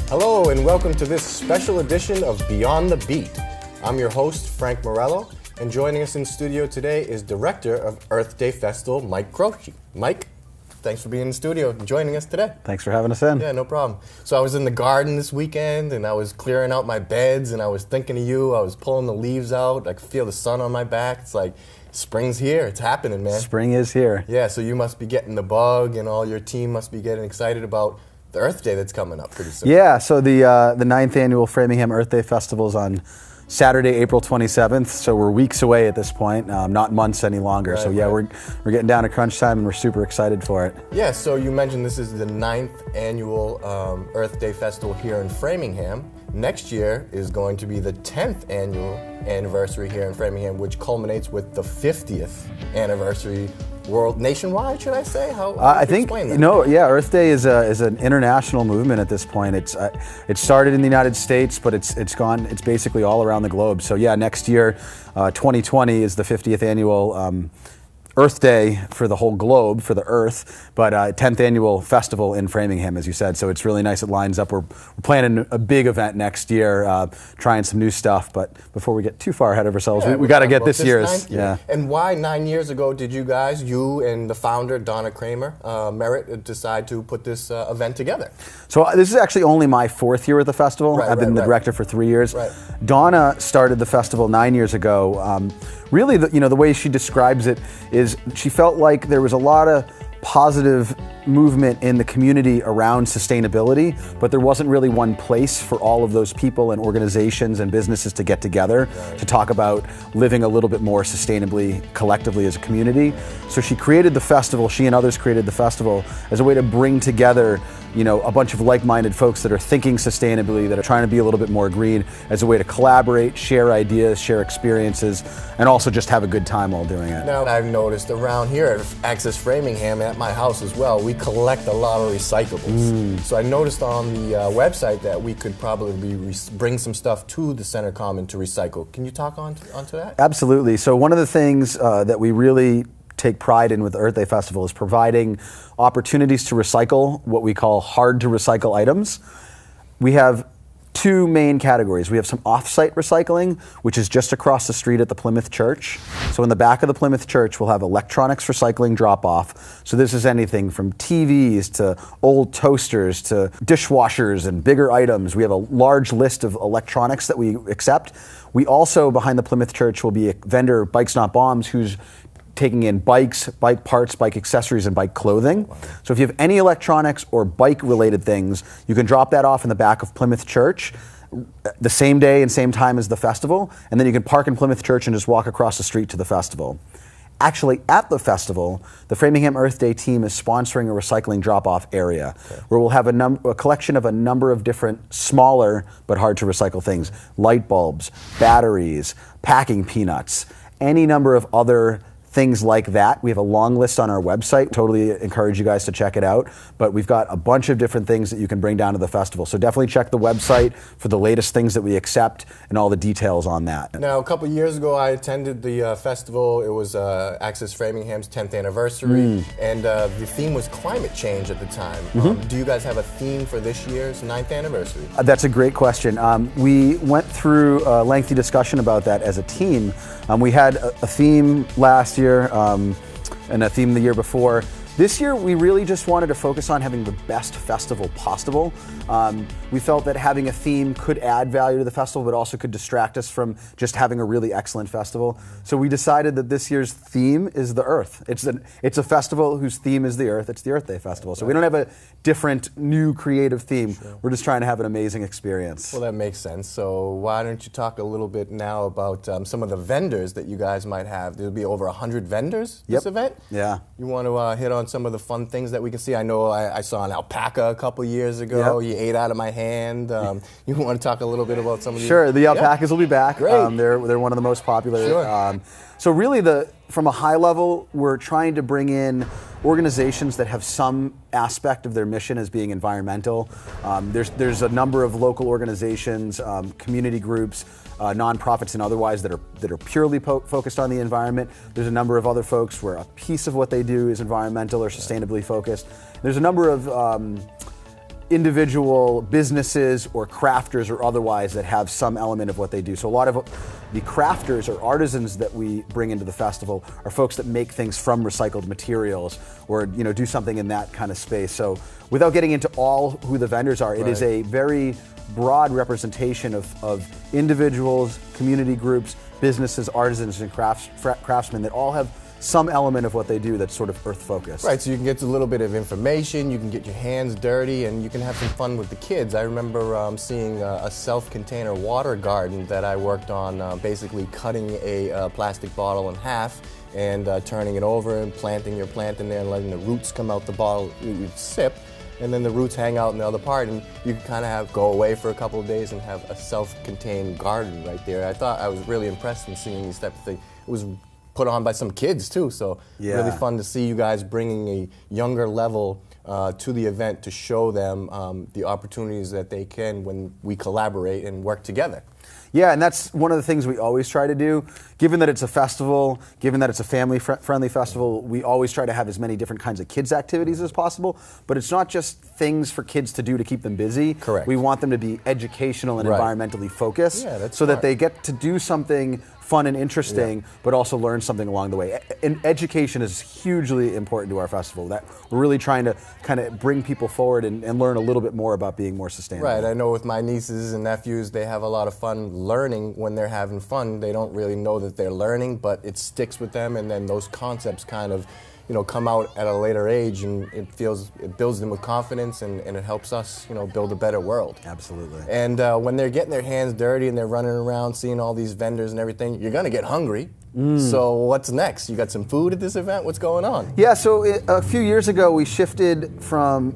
Hello and welcome to this special edition of Beyond the Beat. I'm your host, Frank Morello, and joining us in studio today is Director of Earth Day Festival, Mike Croce. Mike, thanks for being in the studio and joining us today. Thanks for having us in. Yeah, no problem. So I was in the garden this weekend and I was clearing out my beds and I was thinking of you. I was pulling the leaves out. I could feel the sun on my back. It's like spring's here. It's happening, man. Spring is here. Yeah, so you must be getting the bug and all your team must be getting excited about the Earth Day that's coming up pretty soon. Yeah, so the 9th annual Framingham Earth Day Festival is on Saturday, April 27th, so we're weeks away at this point, not months any longer. Right, so yeah, right. we're getting down to crunch time and we're super excited for it. Yeah, so you mentioned this is the 9th annual Earth Day Festival here in Framingham. Next year is going to be the 10th annual anniversary here in Framingham, which culminates with the 50th anniversary nationwide, should I say? How I think, Earth Day is an international movement at this point. It started in the United States, but it's basically all around the globe. So yeah, next year, 2020 is the 50th annual Earth Day for the whole globe, for the Earth, but 10th annual festival in Framingham, as you said. So it's really nice. It lines up. We're planning a big event next year, trying some new stuff. But before we get too far ahead of ourselves, we got to get this year's. Yeah. And why 9 years ago did you and the founder, Donna Kramer, Merritt, decide to put this event together? So this is actually only my 4th year with the festival. I've been the director for 3 years. Right. Donna started the festival 9 years ago. Really, the way she describes it is she felt like there was a lot of positive movement in the community around sustainability, but there wasn't really one place for all of those people and organizations and businesses to get together to talk about living a little bit more sustainably, collectively as a community. So she created the festival, she and others created the festival as a way to bring together a bunch of like-minded folks that are thinking sustainably, that are trying to be a little bit more green, as a way to collaborate, share ideas, share experiences, and also just have a good time while doing it. Now, I've noticed around here at Access Framingham, at my house as well, we collect a lot of recyclables. So I noticed on the website that we could probably bring some stuff to the Center Common to recycle. Can you talk onto that? Absolutely. So one of the things that we really take pride in with the Earth Day Festival is providing opportunities to recycle what we call hard to recycle items. We have two main categories. We have some off-site recycling, which is just across the street at the Plymouth Church. So in the back of the Plymouth Church, we'll have electronics recycling drop-off. So this is anything from TVs to old toasters to dishwashers and bigger items. We have a large list of electronics that we accept. We also, behind the Plymouth Church, will be a vendor, Bikes Not Bombs, who's taking in bikes, bike parts, bike accessories, and bike clothing. So if you have any electronics or bike-related things, you can drop that off in the back of Plymouth Church the same day and same time as the festival, and then you can park in Plymouth Church and just walk across the street to the festival. Actually, at the festival, the Framingham Earth Day team is sponsoring a recycling drop-off area where we'll have a collection of a number of different smaller but hard to recycle things. Light bulbs, batteries, packing peanuts, any number of other things like that. We have a long list on our website. Totally encourage you guys to check it out. But we've got a bunch of different things that you can bring down to the festival. So definitely check the website for the latest things that we accept and all the details on that. Now, a couple years ago, I attended the festival. It was Access Framingham's 10th anniversary, and the theme was climate change at the time. Do you guys have a theme for this year's 9th anniversary? That's a great question. We went through a lengthy discussion about that as a team. We had a theme last year and a theme the year before. This year, we really just wanted to focus on having the best festival possible. We felt that having a theme could add value to the festival, but also could distract us from just having a really excellent festival. So we decided that this year's theme is the Earth. It's a festival whose theme is the Earth. It's the Earth Day Festival. So we don't have a different, new, creative theme. Sure. We're just trying to have an amazing experience. Well, that makes sense. So why don't you talk a little bit now about some of the vendors that you guys might have? There'll be over 100 vendors this event? Yeah. You want to hit on some of the fun things that we can see? I know I saw an alpaca a couple years ago. He ate out of my hand. You want to talk a little bit about some of these? Sure, the alpacas will be back. Great. They're one of the most popular. Sure. So really, from a high level, we're trying to bring in organizations that have some aspect of their mission as being environmental. There's a number of local organizations, community groups, nonprofits and otherwise that are purely focused on the environment. There's a number of other folks where a piece of what they do is environmental or sustainably focused. There's a number of individual businesses or crafters or otherwise that have some element of what they do. So a lot of the crafters or artisans that we bring into the festival are folks that make things from recycled materials or do something in that kind of space. So without getting into all who the vendors are, it is a very broad representation of individuals, community groups, businesses, artisans, and craftsmen that all have some element of what they do that's sort of earth focused. Right, so you can get a little bit of information, you can get your hands dirty, and you can have some fun with the kids. I remember seeing a self-container water garden that I worked on, basically cutting a plastic bottle in half and turning it over and planting your plant in there and letting the roots come out the bottle. You sip, and then the roots hang out in the other part, and you can kind of go away for a couple of days and have a self-contained garden right there. I was really impressed in seeing these type of things. It was put on by some kids too, so really fun to see you guys bringing a younger level to the event to show them the opportunities that they can when we collaborate and work together. Yeah, and that's one of the things we always try to do. Given that it's a festival, given that it's a family-friendly festival, we always try to have as many different kinds of kids' activities as possible. But it's not just things for kids to do to keep them busy. Correct. We want them to be educational and environmentally focused, that's so smart. that they get to do something fun and interesting, but also learn something along the way. And education is hugely important to our festival. That we're really trying to kind of bring people forward and learn a little bit more about being more sustainable. Right, I know with my nieces and nephews, they have a lot of fun learning when they're having fun. They don't really know that they're learning, but it sticks with them, and then those concepts kind of come out at a later age, and it builds them with confidence, and it helps us, build a better world. Absolutely. And when they're getting their hands dirty and they're running around seeing all these vendors and everything, you're gonna get hungry. So what's next? You got some food at this event? What's going on? Yeah, so a few years ago we shifted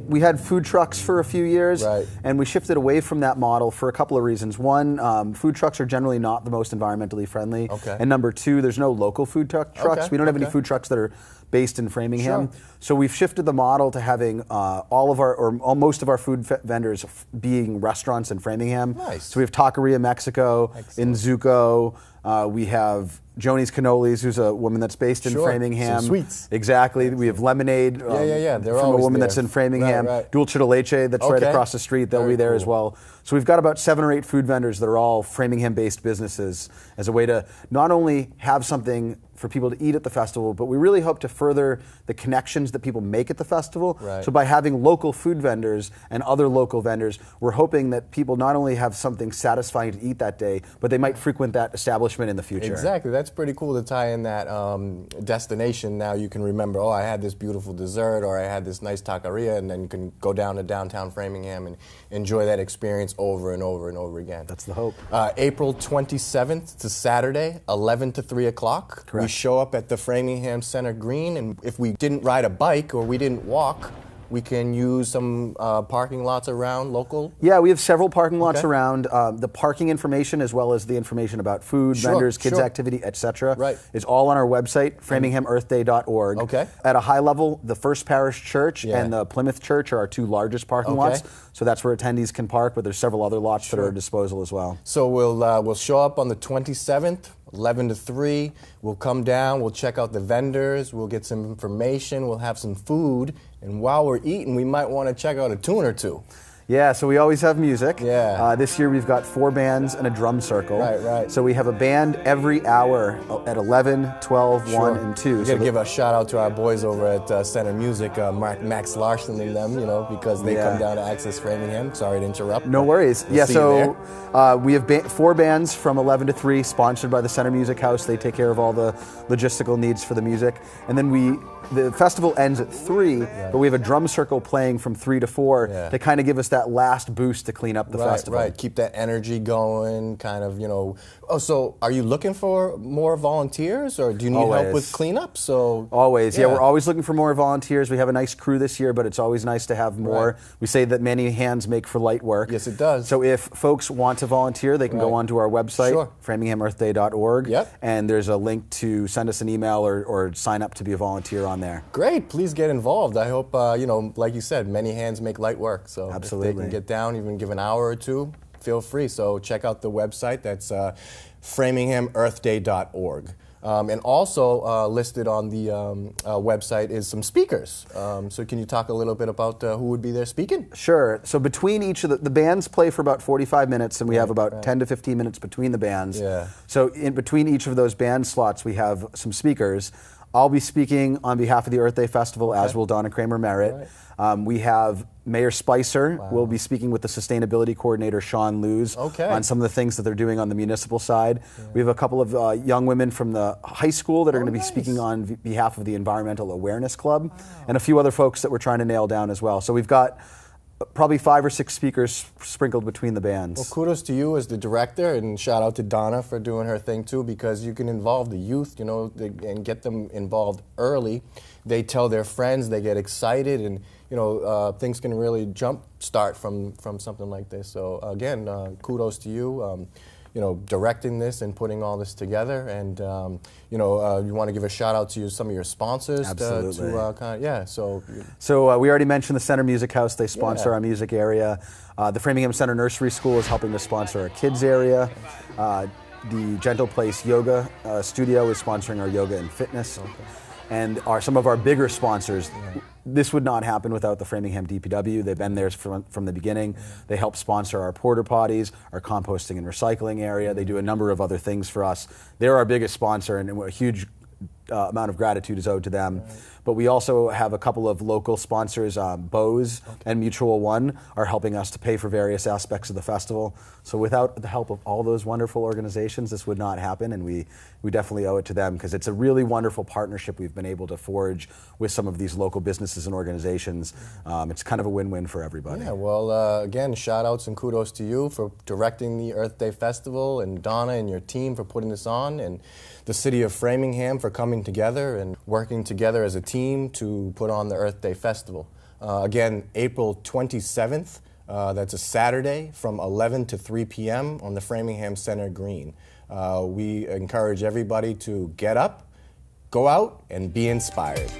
we had food trucks for a few years, and we shifted away from that model for a couple of reasons. One, food trucks are generally not the most environmentally friendly. Okay. And number two, there's no local food trucks. Okay. We don't have any food trucks that are based in Framingham. Sure. So we've shifted the model to having most of our food vendors being restaurants in Framingham. Nice. So we have Taqueria Mexico, Excellent. Inzuko, we have Joni's Cannolis, who's a woman that's based in Framingham. Some sweets. Exactly. We have Lemonade They're from a always woman there. that's in Framingham. Right. Dulce de Leche, that's right across the street. They'll Very be there as cool. well. So we've got about 7 or 8 food vendors that are all Framingham-based businesses as a way to not only have something for people to eat at the festival, but we really hope to further the connections that people make at the festival. Right. So by having local food vendors and other local vendors, we're hoping that people not only have something satisfying to eat that day, but they might frequent that establishment in the future. Exactly. That's pretty cool to tie in that destination. Now you can remember, I had this beautiful dessert, or I had this nice taqueria, and then you can go down to downtown Framingham and enjoy that experience over and over and over again. That's the hope. April 27th to Saturday, 11 to 3 o'clock. Correct. We show up at the Framingham Center Green, and if we didn't ride a bike or we didn't walk, we can use some parking lots around local. Yeah, we have several parking lots around. The parking information, as well as the information about food, vendors, kids activity, etc., is all on our website, framinghamearthday.org. Okay. At a high level, the First Parish Church and the Plymouth Church are our 2 largest parking lots. So that's where attendees can park, but there's several other lots that are at disposal as well. So we'll show up on the 27th. 11 to 3, we'll come down, we'll check out the vendors, we'll get some information, we'll have some food, and while we're eating, we might want to check out a tune or two. Yeah, so we always have music. Yeah. This year we've got 4 bands and a drum circle. Right. So we have a band every hour at 11, 12, 1, and 2. We got to give a shout out to our boys over at Center Music, Max Larson and them, because they come down to Access Framingham. Sorry to interrupt. No worries. We'll see you there. We have 4 bands from 11 to 3, sponsored by the Center Music House. They take care of all the logistical needs for the music. And then the festival ends at 3, but we have a drum circle playing from 3 to 4 to kind of give us that last boost to clean up the festival. Right, keep that energy going, kind of, Oh, so are you looking for more volunteers, or do you need help with cleanup? Always, we're always looking for more volunteers. We have a nice crew this year, but it's always nice to have more. We say that many hands make for light work. Yes, it does. So if folks want to volunteer, they can go onto our website, framinghamearthday.org, and there's a link to send us an email or sign up to be a volunteer on there. Great, please get involved. I hope, like you said, many hands make light work. So absolutely. If they can get down, even give an hour or two, feel free. So check out the website. That's framinghamearthday.org. And also listed on the website is some speakers. So can you talk a little bit about who would be there speaking? Sure. So between each of the bands play for about 45 minutes, and we have about 10 to 15 minutes between the bands. Yeah. So in between each of those band slots, we have some speakers. I'll be speaking on behalf of the Earth Day Festival, as will Donna Kramer-Merritt. We have Mayor Spicer will be speaking with the Sustainability Coordinator, Sean Luz, on some of the things that they're doing on the municipal side. We have a couple of young women from the high school that are going to be speaking on behalf of the Environmental Awareness Club, and a few other folks that we're trying to nail down as well. So we've got probably 5 or 6 speakers sprinkled between the bands. Well, kudos to you as the director, and shout out to Donna for doing her thing too, because you can involve the youth, you know, and get them involved early. They tell their friends, they get excited, and you know, things can really jump start from something like this. So again, kudos to you. You know, directing this and putting all this together, and you know, you want to give a shout out to some of your sponsors. Absolutely. So we already mentioned the Center Music House. They sponsor our music area. The Framingham Center Nursery School is helping to sponsor our kids area. The Gentle Place Yoga Studio is sponsoring our yoga and fitness. And some of our bigger sponsors. This would not happen without the Framingham DPW. They've been there from the beginning. They help sponsor our porta potties, our composting and recycling area. They do a number of other things for us. They're our biggest sponsor, and a huge amount of gratitude is owed to them. But we also have a couple of local sponsors. Bose and Mutual One are helping us to pay for various aspects of the festival. So without the help of all those wonderful organizations, this would not happen, and we definitely owe it to them, because it's a really wonderful partnership we've been able to forge with some of these local businesses and organizations. It's kind of a win-win for everybody. Yeah, well, again, shout-outs and kudos to you for directing the Earth Day Festival, and Donna and your team for putting this on, and the city of Framingham for coming together and working together as a team to put on the Earth Day Festival. Again, April 27th, that's a Saturday from 11 to 3 p.m. on the Framingham Center Green. We encourage everybody to get up, go out, and be inspired.